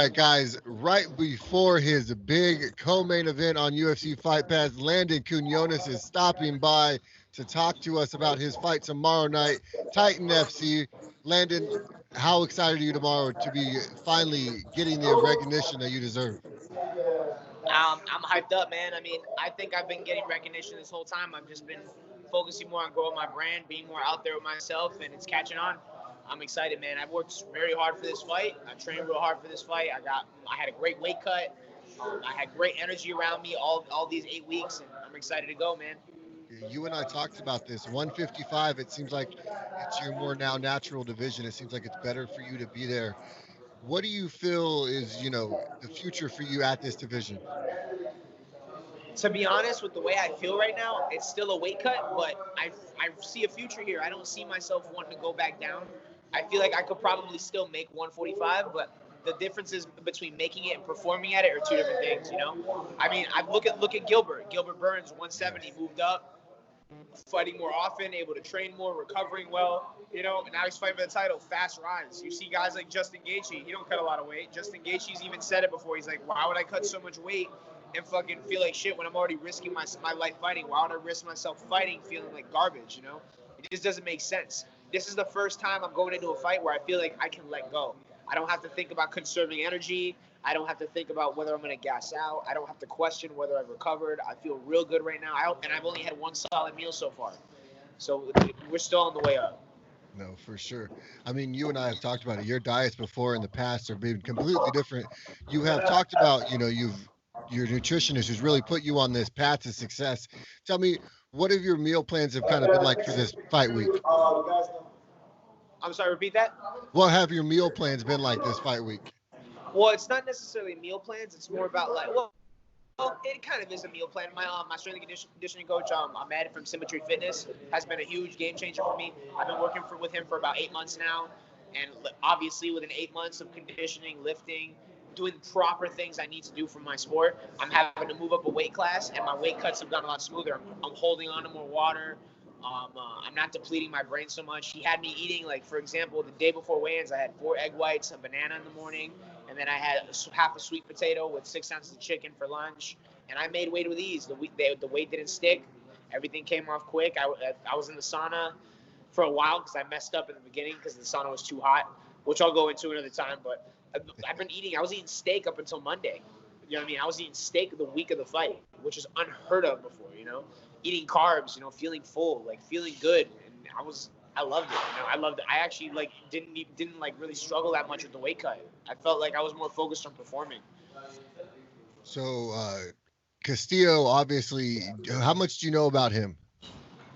right, guys. Right before his big co-main event on UFC Fight Pass, Landon Quin is stopping by to talk to us about his fight tomorrow night, Titan FC. Landon, how excited are you tomorrow to be finally getting the recognition that you deserve? I'm hyped up, man. I mean, I think I've been getting recognition this whole time. I've just been focusing more on growing my brand, being more out there with myself, and it's catching on. I'm excited, man. I've worked very hard for this fight. I trained real hard for this fight. I had a great weight cut. I had great energy around me all these 8 weeks, and I'm excited to go, man. You and I talked about this. 155, it seems like it's your more now natural division. It seems like it's better for you to be there. What do you feel is, the future for you at this division? To be honest, with the way I feel right now, it's still a weight cut, but I see a future here. I don't see myself wanting to go back down. I feel like I could probably still make 145, but the differences between making it and performing at it are two different things. I mean, I look at Gilbert. Gilbert Burns, 170, moved up, fighting more often, able to train more, recovering well. And now he's fighting for the title. Fast rise. You see guys like Justin Gaethje. He don't cut a lot of weight. Justin Gaethje's even said it before. He's like, why would I cut so much weight and fucking feel like shit when I'm already risking my life fighting? Why would I risk myself fighting feeling like garbage? It just doesn't make sense. This is the first time I'm going into a fight where I feel like I can let go. I don't have to think about conserving energy. I don't have to think about whether I'm going to gas out. I don't have to question whether I've recovered. I feel real good right now. And I've only had one solid meal so far. So we're still on the way up. No, for sure. I mean, you and I have talked about it. Your diets before in the past have been completely different. You have talked about, your nutritionist who's really put you on this path to success. Tell me, what have your meal plans have kind of been like for this fight week? I'm sorry, repeat that? What have your meal plans been like this fight week? Well, it's not necessarily meal plans. It's more about it kind of is a meal plan. My strength and conditioning coach, Ahmed from Symmetry Fitness, has been a huge game changer for me. I've been working with him for about 8 months now, and obviously within 8 months of conditioning, lifting, doing the proper things I need to do for my sport, I'm having to move up a weight class, and my weight cuts have gone a lot smoother. I'm holding on to more water. I'm not depleting my brain so much. He had me eating, like, for example, the day before weigh-ins, I had 4 egg whites, a banana in the morning, and then I had half a sweet potato with 6 ounces of chicken for lunch. And I made weight with ease. The weight didn't stick. Everything came off quick. I was in the sauna for a while because I messed up in the beginning because the sauna was too hot, which I'll go into another time. But I've been eating. I was eating steak up until Monday. You know what I mean? I was eating steak the week of the fight, which is unheard of before. Eating carbs. Feeling full, like feeling good, and I loved it. I loved it. I actually didn't really struggle that much with the weight cut. I felt like I was more focused on performing. So, Castillo, obviously, how much do you know about him?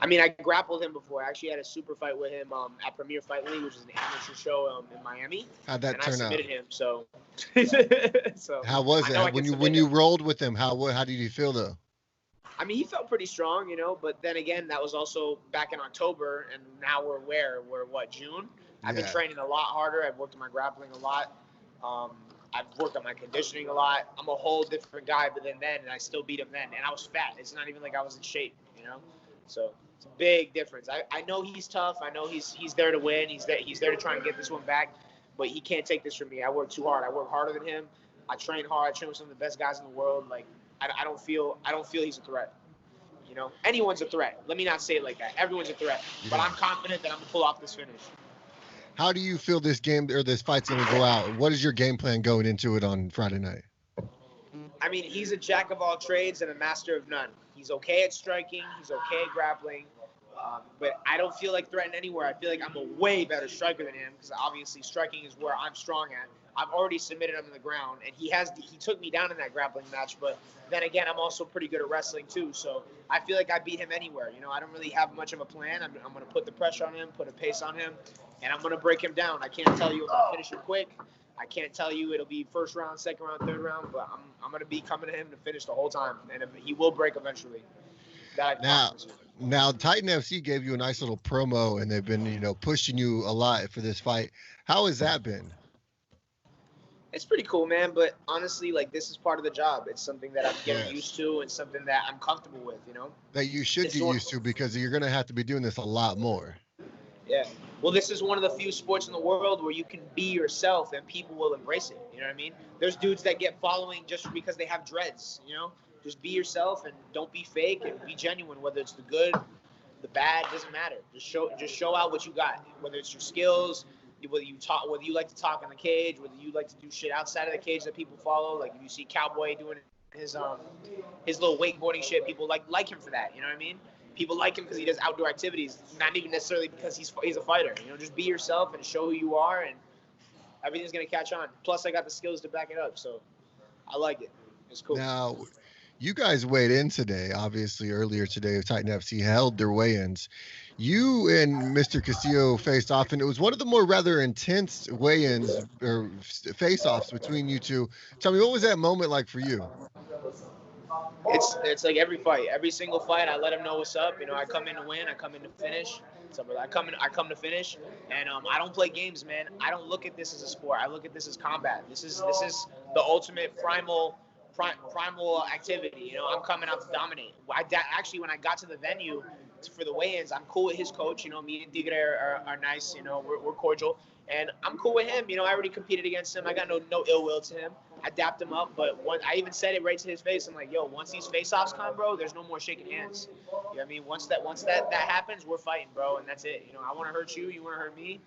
I mean, I grappled him before. I actually had a super fight with him at Premier Fight League, which is an amateur show in Miami. How'd that turn out? And I submitted him, so. How was it when you rolled with him? How did you feel though? I mean, he felt pretty strong, but then again, that was also back in October, and now we're June? I've been training a lot harder. I've worked on my grappling a lot. I've worked on my conditioning a lot. I'm a whole different guy than then, and I still beat him then. And I was fat. It's not even like I was in shape, So it's a big difference. I know he's tough. I know he's there to win. He's there to try and get this one back. But he can't take this from me. I work too hard. I work harder than him. I train hard. I train with some of the best guys in the world. Like, I don't feel he's a threat. Anyone's a threat. Let me not say it like that. Everyone's a threat. Yeah. But I'm confident that I'm gonna pull off this finish. How do you feel this game or this fight's gonna go out? What is your game plan going into it on Friday night? I mean, he's a jack of all trades and a master of none. He's okay at striking. He's okay at grappling. But I don't feel like threatened anywhere. I feel like I'm a way better striker than him because obviously striking is where I'm strong at. I've already submitted him in the ground, and he took me down in that grappling match. But then again, I'm also pretty good at wrestling too. So I feel like I beat him anywhere. I don't really have much of a plan. I'm going to put the pressure on him, put a pace on him, and I'm going to break him down. I can't tell you if I'll finish him quick. I can't tell you it'll be first round, second round, third round, but I'm going to be coming to him to finish the whole time, and he will break eventually. Now, Titan FC gave you a nice little promo, and they've been, pushing you a lot for this fight. How has that been? It's pretty cool, man. But honestly, this is part of the job. It's something that I'm getting used to and something that I'm comfortable with, That you should get used to because you're going to have to be doing this a lot more. Yeah. Well, this is one of the few sports in the world where you can be yourself and people will embrace it. You know what I mean? There's dudes that get following just because they have dreads. You know, just be yourself and don't be fake and be genuine. Whether it's the good, the bad, doesn't matter. Just show out what you got. Whether it's your skills, whether you talk, whether you like to talk in the cage, whether you like to do shit outside of the cage that people follow. Like if you see Cowboy doing his little wakeboarding shit, people like him for that. You know what I mean? People like him because he does outdoor activities, not even necessarily because he's a fighter. You know, just be yourself and show who you are, and everything's gonna catch on. Plus, I got the skills to back it up, so I like it. It's cool. Now, you guys weighed in today, obviously earlier today. Titan FC held their weigh-ins. You and Mr. Castillo faced off, and it was one of the more rather intense weigh-ins or face-offs between you two. Tell me, what was that moment like for you? It's like every fight, every single fight. I let him know what's up. You know, I come in to win. I come in to finish. I come to finish, and I don't play games, man. I don't look at this as a sport. I look at this as combat. This is the ultimate primal activity. You know, I'm coming out to dominate. Actually, when I got to the venue for the weigh-ins, I'm cool with his coach. You know, me and Tigre are nice. You know, we're cordial, and I'm cool with him. You know, I already competed against him. I got no ill will to him. I dapped him up, but I even said it right to his face. I'm like, yo, once these face-offs come, bro, there's no more shaking hands. You know what I mean? Once that happens, we're fighting, bro, and that's it. You know, I want to hurt you, you want to hurt me,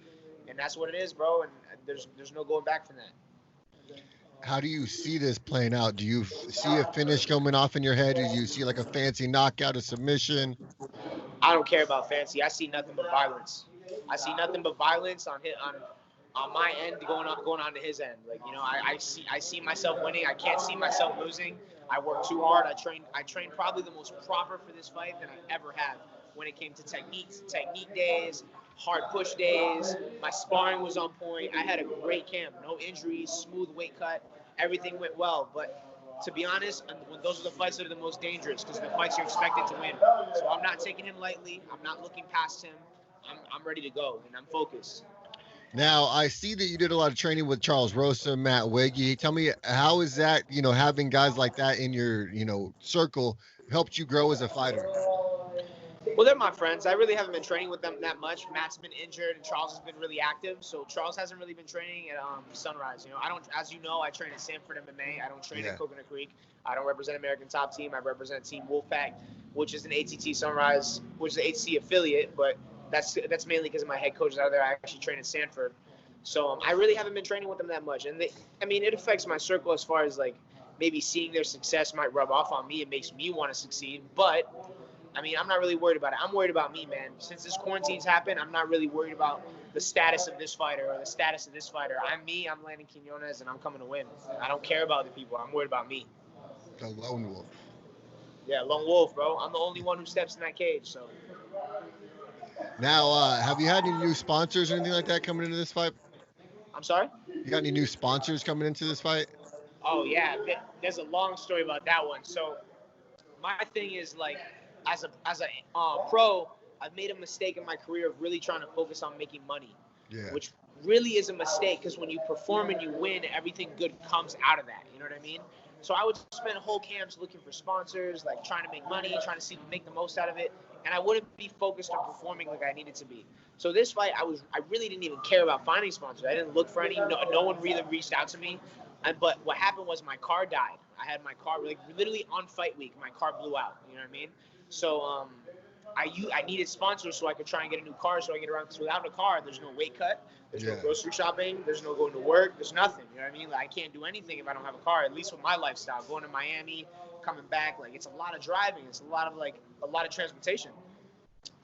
and that's what it is, bro. And there's no going back from that. How do you see this playing out? Do you see a finish coming off in your head? Do you see like a fancy knockout, a submission? I don't care about fancy. I see nothing but violence. I see nothing but violence on my end going on to his end. Like, you know, I see myself winning. I can't see myself losing. I work too hard. I trained probably the most proper for this fight that I ever have when it came to technique days, hard push days. My sparring was on point. I had a great camp. No injuries, smooth weight cut. Everything went well. But to be honest, when those are the fights that are the most dangerous because the fights you're expected to win. So I'm not taking him lightly. I'm not looking past him. I'm ready to go, and I'm focused. Now, I see that you did a lot of training with Charles Rosa, Matt Wiggy. Tell me, how is that, having guys like that in your, circle helped you grow as a fighter? Well, they're my friends. I really haven't been training with them that much. Matt's been injured, and Charles has been really active. So Charles hasn't really been training at Sunrise. You know, I don't, as you know, I train at Sanford MMA. I don't train at Coconut Creek. I don't represent American Top Team. I represent Team Wolfpack, which is an ATT Sunrise, which is an ATT affiliate. But that's mainly because of my head coaches out there. I actually train at Sanford. So I really haven't been training with them that much. And it affects my circle as far as like maybe seeing their success might rub off on me. It makes me want to succeed. But I'm not really worried about it. I'm worried about me, man. Since this quarantine's happened, I'm not really worried about the status of this fighter or the status of this fighter. I'm me. I'm Landon Quinones, and I'm coming to win. I don't care about the people. I'm worried about me. The lone wolf. Yeah, lone wolf, bro. I'm the only one who steps in that cage. So. Now, have you had any new sponsors or anything like that coming into this fight? I'm sorry? You got any new sponsors coming into this fight? Oh, yeah. There's a long story about that one. So my thing is, like, as a pro, I've made a mistake in my career of really trying to focus on making money, which really is a mistake because when you perform and you win, everything good comes out of that. You know what I mean? So I would spend whole camps looking for sponsors, like trying to make money, trying to make the most out of it, and I wouldn't be focused on performing like I needed to be. So this fight, I really didn't even care about finding sponsors. I didn't look for any. No one really reached out to me. But what happened was my car died. I had my car literally on fight week. My car blew out. You know what I mean? So I needed sponsors so I could try and get a new car so I can get around. Because without a car, there's no weight cut, there's no grocery shopping, there's no going to work, there's nothing. You know what I mean? Like I can't do anything if I don't have a car. At least with my lifestyle, going to Miami, coming back, like it's a lot of driving. It's a lot of transportation.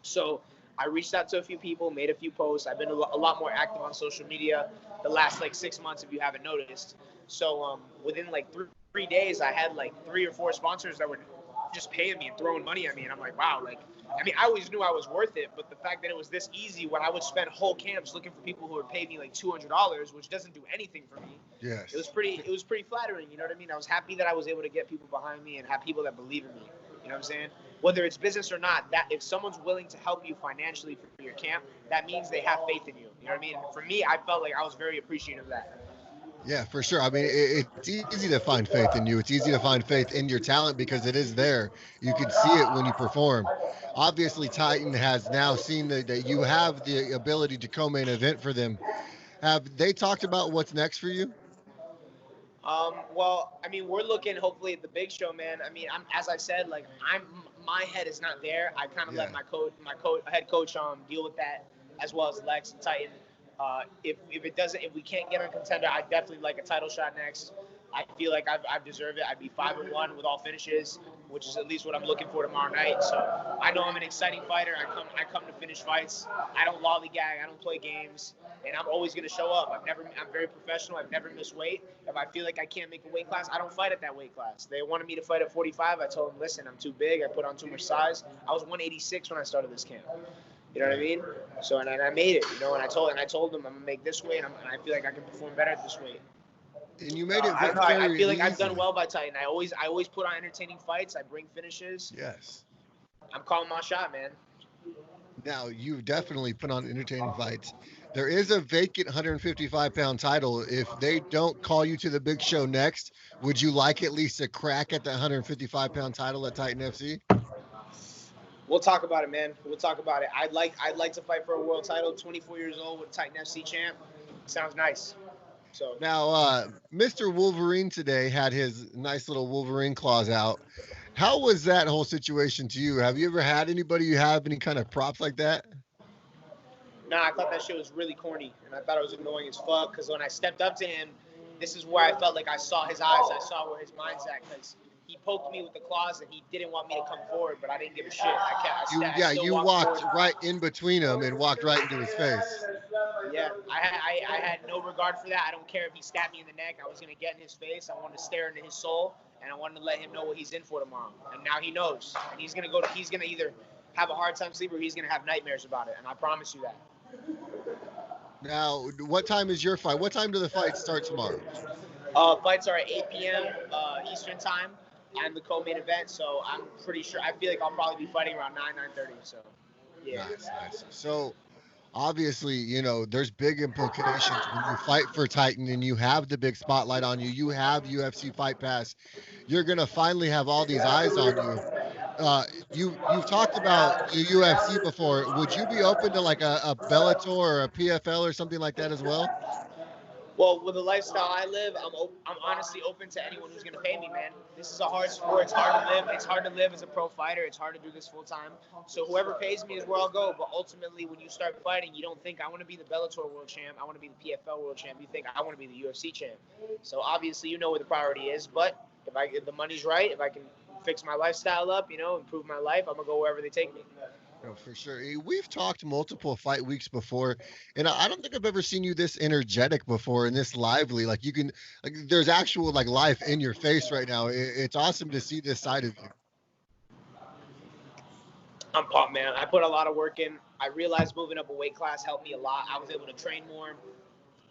So I reached out to a few people, made a few posts. I've been a lot more active on social media the last 6 months, if you haven't noticed. So within 3 days, I had 3 or 4 sponsors that were just paying me and throwing money at me, and I'm like, wow, I always knew I was worth it, but the fact that it was this easy when I would spend whole camps looking for people who would pay me $200, which doesn't do anything for me. Yes. It was pretty flattering, you know what I mean? I was happy that I was able to get people behind me and have people that believe in me. You know what I'm saying? Whether it's business or not, that if someone's willing to help you financially for your camp, that means they have faith in you. You know what I mean? For me, I felt like I was very appreciative of that. Yeah, for sure. I mean, it's easy to find faith in you. It's easy to find faith in your talent because it is there. You can see it when you perform. Obviously, Titan has now seen that you have the ability to co-main event for them. Have they talked about what's next for you? Well, I mean, we're looking hopefully at the big show, man. I mean, as I said, like my head is not there. I kind of let Yeah. my head coach deal with that, as well as Lex and Titan. If it doesn't, if we can't get on contender, I definitely like a title shot next. I feel like I've deserved it. I'd be 5-1 with all finishes, which is at least what I'm looking for tomorrow night. So I know I'm an exciting fighter. I come to finish fights. I don't lollygag. I don't play games, and I'm always going to show up. I'm very professional. I've never missed weight. If I feel like I can't make a weight class, I don't fight at that weight class. They wanted me to fight at 45. I told them, listen, I'm too big. I put on too much size. I was 186 when I started this camp. You know what I mean? So and I made it. You know, and I told them I'm gonna make this weight, and I feel like I can perform better at this weight. And you made it I don't know. I very feel like I've done easily. well by Titan. I always put on entertaining fights. I bring finishes. Yes. I'm calling my shot, man. Now, you've definitely put on entertaining fights. There is a vacant 155-pound title. If they don't call you to the big show next, would you like at least a crack at the 155-pound title at Titan FC? We'll talk about it, man. We'll talk about it. I'd like to fight for a world title. 24 years old with Titan FC champ. Sounds nice. So Now, Mr. Wolverine today had his nice little Wolverine claws out. How was that whole situation to you? Have you ever had anybody you have any kind of props like that? nah, I thought that shit was really corny, and I thought it was annoying as fuck. Because when I stepped up to him, this is where I felt like I saw his eyes. I saw where his mind's at. Because he poked me with the claws, and he didn't want me to come forward, but I didn't give a shit. I Yeah, still you walked walked forward. right in between them and walked right into his face. Yeah, I had no regard for that. I don't care if he stabbed me in the neck. I was gonna get in his face. I wanted to stare into his soul, and I wanted to let him know what he's in for tomorrow. And now he knows. And he's gonna go. He's gonna either have a hard time sleeping or he's gonna have nightmares about it. And I promise you that. Now, what time is your fight? What time do the fights start tomorrow? Fights are at 8 p.m. Eastern time. I'm the co-main event, so I'm pretty sure. I feel like I'll probably be fighting around 9:30. So, yeah. Nice, nice. So, obviously, there's big implications when you fight for Titan and you have the big spotlight on you. You have UFC Fight Pass. You're gonna finally have all these eyes on you. You've talked about the UFC before. Would you be open to like a Bellator or a PFL or something like that as well? Well, with the lifestyle I live, I'm honestly open to anyone who's gonna pay me, man. This is a hard sport. It's hard to live. It's hard to live as a pro fighter. It's hard to do this full time. So whoever pays me is where I'll go. But ultimately, when you start fighting, you don't think I want to be the Bellator world champ. I want to be the PFL world champ. You think I want to be the UFC champ. So obviously, you know where the priority is. But if the money's right, if I can fix my lifestyle up, improve my life, I'm gonna go wherever they take me. No, for sure. We've talked multiple fight weeks before, and I don't think I've ever seen you this energetic before and this lively. Like you can, like there's actual like life in your face right now. It's awesome to see this side of you. I'm pumped, man. I put a lot of work in. I realized moving up a weight class helped me a lot. I was able to train more.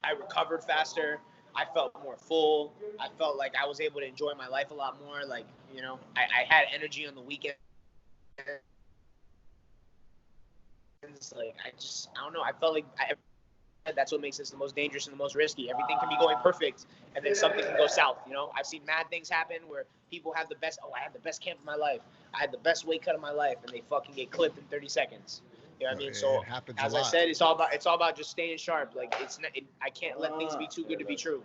I recovered faster. I felt more full. I felt like I was able to enjoy my life a lot more. Like, I had energy on the weekends. Like, I don't know. I felt like that's what makes this the most dangerous and the most risky. Everything can be going perfect, and then something can go south. I've seen mad things happen where people have the best. Oh, I had the best camp of my life. I had the best weight cut of my life, and they fucking get clipped in 30 seconds. You know what I mean? So It happens a as I lot. said, it's all about just staying sharp. Like I can't let things be too good to be true.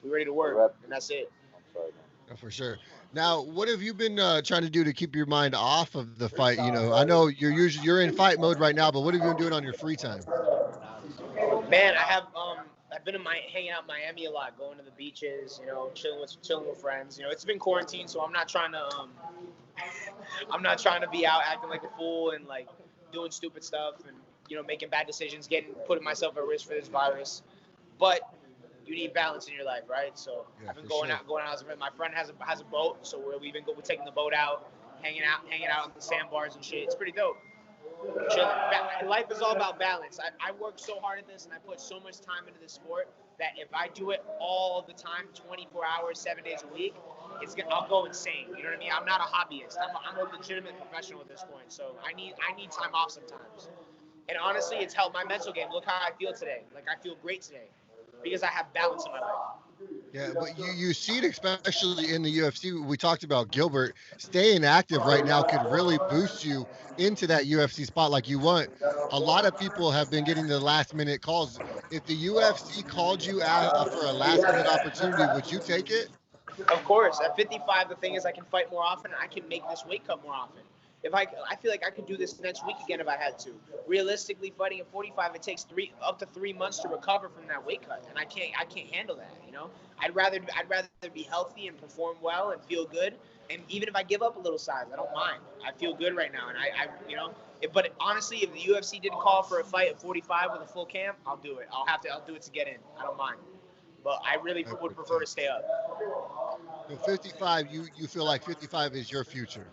We ready to work, and that's it. No, for sure. Now, what have you been trying to do to keep your mind off of the fight? I know you're in fight mode right now, but what have you been doing on your free time? Man, I've been hanging out in Miami a lot, going to the beaches, chilling with friends. It's been quarantine, so I'm not trying to be out acting like a fool and like doing stupid stuff and making bad decisions, putting myself at risk for this virus. But you need balance in your life, right? So Yeah, I've been for going sure. out, going out. My friend has a boat, so we're taking the boat out, hanging out on the sandbars and shit. It's pretty dope. Chilling. Life is all about balance. I work so hard at this and I put so much time into this sport that if I do it all the time, 24 hours, 7 days a week, I'll go insane. You know what I mean? I'm not a hobbyist. I'm a legitimate professional at this point. So I need time off sometimes. And honestly, it's helped my mental game. Look how I feel today. Like I feel great today because I have balance in my life. Yeah, but you see it especially in the UFC. We talked about Gilbert staying active right now could really boost you into that UFC spot like you want. A lot of people have been getting the last minute calls. If the UFC called you for a last minute opportunity, would you take it? Of course, at 55, the thing is I can fight more often. And I can make this weight cut more often. If I feel like I could do this next week again if I had to. Realistically, fighting at 45, it takes up to 3 months to recover from that weight cut, and I can't handle that. You know, I'd rather be healthy and perform well and feel good. And even if I give up a little size, I don't mind. I feel good right now, and I you know. But honestly, if the UFC didn't call for a fight at 45 with a full camp, I'll do it. I'll do it to get in. I don't mind. But I really I would prefer to protect. stay up. So 55, you feel like 55 is your future.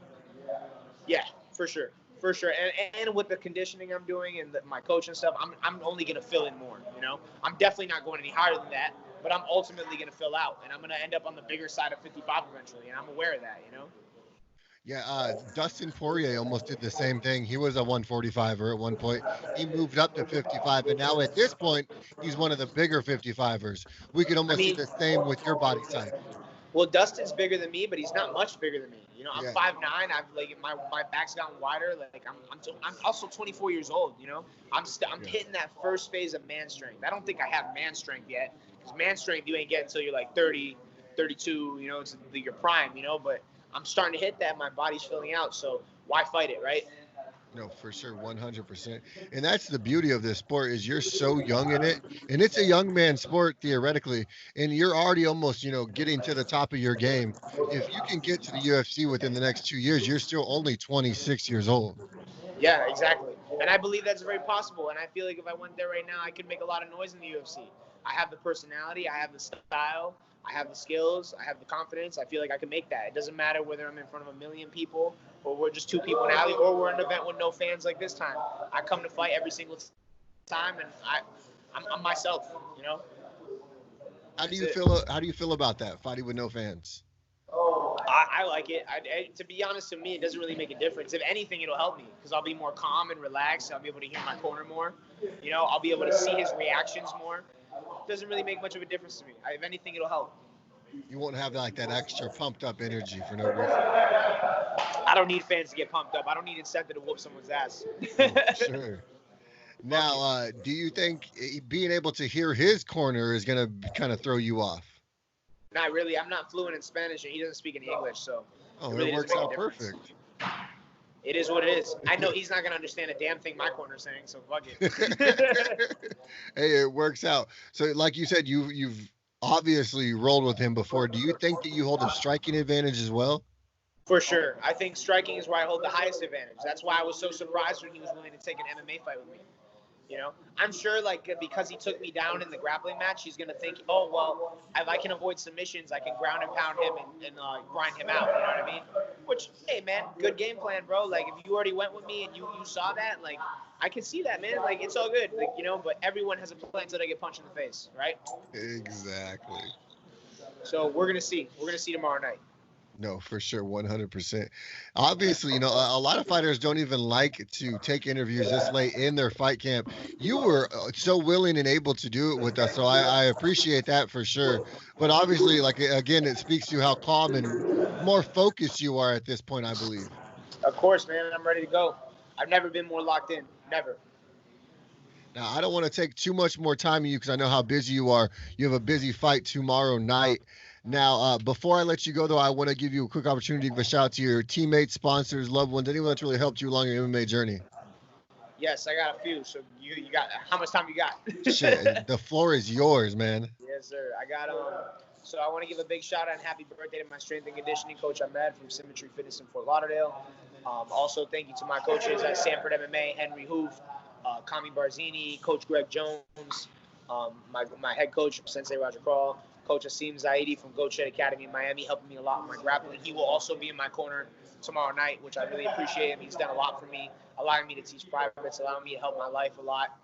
Yeah, for sure, for sure. And with the conditioning I'm doing and my coach and stuff, I'm only gonna fill in more. You know, I'm definitely not going any higher than that, but I'm ultimately gonna fill out, and I'm gonna end up on the bigger side of 55 eventually, and I'm aware of that. You know. Yeah, Dustin Poirier almost did the same thing. He was a 145er at one point. He moved up to 55, and now at this point, he's one of the bigger 55ers. We could I almost see mean, the same with your body type. well, Dustin's bigger than me, but he's not much bigger than me. You know, I'm Yeah, 5'9". I've like my back's gotten wider. Like I'm also 24 years old. You know, I'm yeah. hitting that first phase of man strength. I don't think I have man strength yet, because man strength you ain't get until you're like 30, 32. You know, it's your prime. You know, but I'm starting to hit that. My body's filling out. So why fight it, right? No, for sure, 100%. And that's the beauty of this sport is you're so young in it, and it's a young man sport theoretically, and you're already almost, getting to the top of your game. If you can get to the UFC within the next 2 years, you're still only 26 years old. Yeah, exactly. And I believe that's very possible. And I feel like if I went there right now, I could make a lot of noise in the UFC. I have the personality, I have the style, I have the skills, I have the confidence. I feel like I can make that. It doesn't matter whether I'm in front of a million people or we're just two people in an alley or we're in an event with no fans like this time. I come to fight every single time, and I'm myself. You know, How do that's you it. feel? How do you feel about that fighting with no fans? I like it. To be honest, to me, it doesn't really make a difference. If anything, it'll help me because I'll be more calm and relaxed. I'll be able to hear my corner more. You know, I'll be able to see his reactions more. It doesn't really make much of a difference to me. If anything, it'll help. You won't have like that extra pumped up energy for no reason. I don't need fans to get pumped up. I don't need incentive to whoop someone's ass. No, for sure. Fuck Now, it. do you think being able to hear his corner is gonna kind of throw you off? Not really. I'm not fluent in Spanish and he doesn't speak any English, so it Oh, it really doesn't works make a out difference. perfect. It is what it is. I know he's not gonna understand a damn thing my corner's saying, so fuck Hey, it. it works out. So, like you said, you've obviously rolled with him before. Do you think that you hold a striking advantage as well? For sure. I think striking is where I hold the highest advantage. That's why I was so surprised when he was willing to take an MMA fight with me. You know, I'm sure like because he took me down in the grappling match, he's gonna think, oh well, if I can avoid submissions, I can ground and pound him and grind him out. You know what I mean? Which, hey man, good game plan, bro. Like if you already went with me and you saw that, like I can see that, man. Like it's all good, like you know. But everyone has a plan until they get punched in the face, right? Exactly. So we're gonna see. We're gonna see tomorrow night. No, for sure, 100%. Obviously, a lot of fighters don't even like to take interviews this late in their fight camp. You were so willing and able to do it with us, so I appreciate that for sure. But obviously, like again, it speaks to how calm and more focused you are at this point, I believe. Of course, man. I'm ready to go. I've never been more locked in. Never. Now, I don't want to take too much more time of you because I know how busy you are. You have a busy fight tomorrow night. Now, before I let you go, though, I want to give you a quick opportunity to give a shout out to your teammates, sponsors, loved ones, anyone that's really helped you along your MMA journey. Yes, I got a few. So you got how much time you got? Shit, the floor is yours, man. Yes, sir. I got So I want to give a big shout out and happy birthday to my strength and conditioning coach Ahmed from Symmetry Fitness in Fort Lauderdale. Also, thank you to my coaches at Sanford MMA, Henry Hoof, Kami Barzini, Coach Greg Jones, my head coach Sensei Roger Crawl, Coach Asim Zaidi from Goat Shed Academy in Miami, helping me a lot with my grappling. He will also be in my corner tomorrow night, which I really appreciate him. He's done a lot for me, allowing me to teach privates, allowing me to help my life a lot.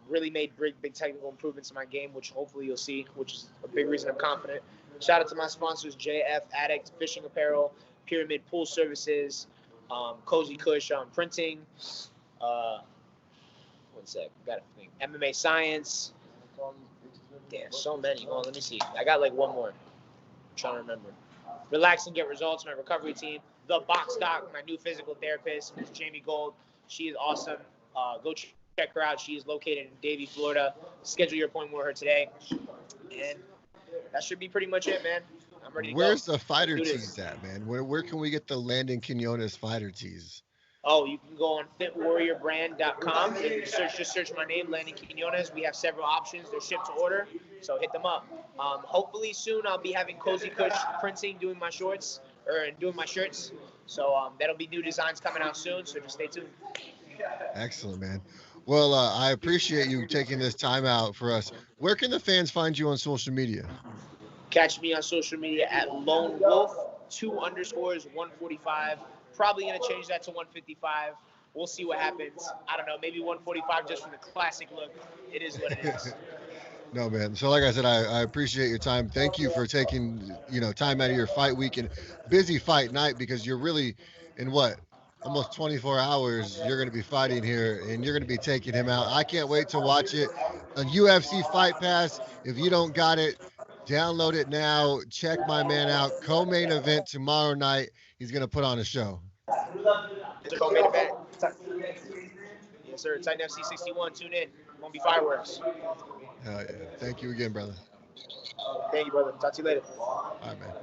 Really made big technical improvements in my game, which hopefully you'll see, which is a big reason I'm confident. Shout out to my sponsors, JF Addict Fishing Apparel, Pyramid Pool Services, Cozy Kush Printing, uh, one sec, got to think, MMA Science, Damn, so many. Hold on, let me see. I got like one more. I'm trying to remember. Relax and Get Results, my recovery team. The Box Doc, my new physical therapist, Ms. Jamie Gold. She is awesome. Go check her out. She is located in Davie, Florida. Schedule your appointment with her today. And that should be pretty much it, man. I'm ready to go. Where's the Let's fighter do this. tees at, man? Where can we get the Landon Quinones fighter tees? Oh, you can go on fitwarriorbrand.com and search my name, Landon Quinones. We have several options. They're shipped to order, so hit them up. Hopefully soon I'll be having Cozy Kush printing, doing my shorts or doing my shirts. So that'll be new designs coming out soon. So just stay tuned. Excellent, man. Well, I appreciate you taking this time out for us. Where can the fans find you on social media? Catch me on social media at Lone Wolf 2_145. Probably gonna change that to 155. We'll see what happens. I don't know, maybe 145 just for the classic look. It is what it is. No, man. So, like I said, I appreciate your time. Thank you for taking time out of your fight week and busy fight night because you're really in what almost 24 hours. You're going to be fighting here and you're going to be taking him out. I can't wait to watch it on UFC Fight Pass. If you don't got it, download it now. Check my man out. Co-main event tomorrow night. He's going to put on a show. It's a co-main event. Yes, sir. Titan FC 61. Tune in. Gonna be fireworks. Yeah. Thank you again, brother. Thank you, brother. Talk to you later. All right, man.